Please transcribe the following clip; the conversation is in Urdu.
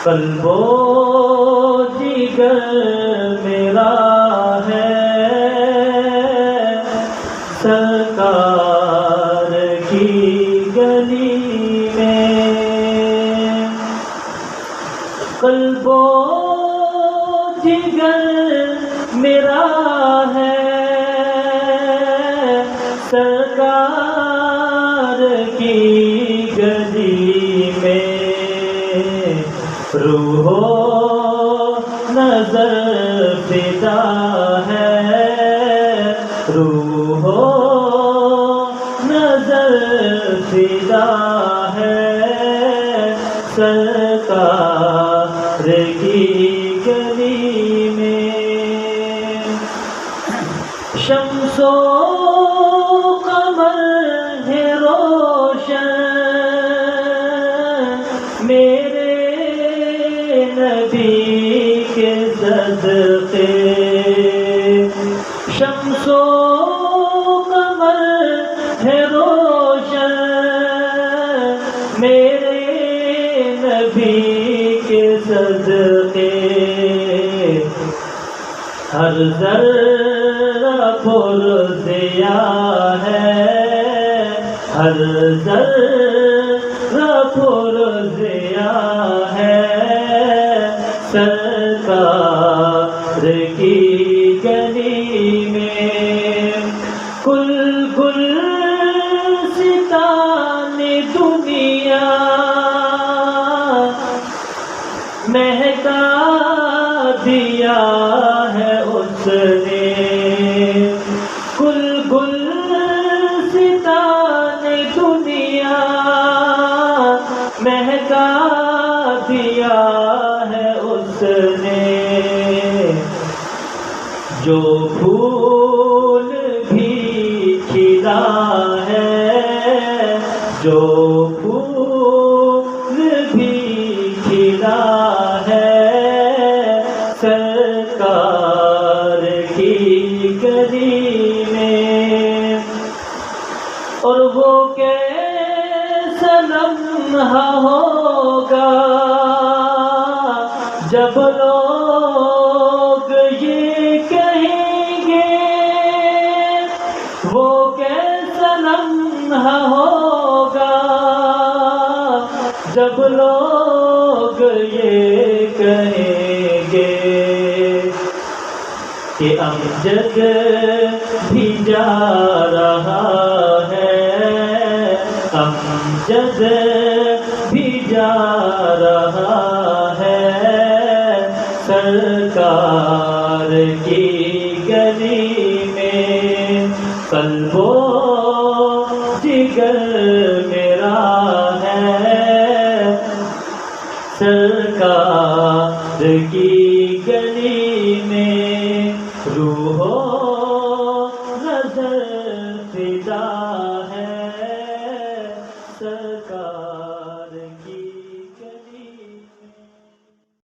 قلب و جگر میرا ہے سرکار کی گلی میں، قلب و جگر میرا ہے سرکار کی گلی میں، روح و نظر فدا ہے، روح و نظر فدا ہے سرکار کی گلی میں، شمس و قمر ہے روشن میرے نبی کے صدقے، شمس و قمر ہے روشن میرے نبی کے صدقے، ہر ذرہ پرضیاء ہے، ہر ذرہ پرضیاء ہے سرکار کی گلی میں، کل کل ستان دنیا مہکا دیا ہے اس نے، کل کل ستان دنیا مہکا دیا ہے اس نے، جو پھول بھی کھلا ہے، جو پھول بھی کھلا ہے سرکار کی گلی میں، اور وہ کیسا لمحہ ہوگا جب لوگ یہ کہیں گے، وہ کیسا لمحہ ہوگا جب لوگ یہ کہیں گے کہ امجد بھی جا رہا ہے، امجد بھی جا رہا ہے سرکار کی گلی میں، قلب و جگر میرا ہے سرکار کی گلی میں، روح و نظر فدا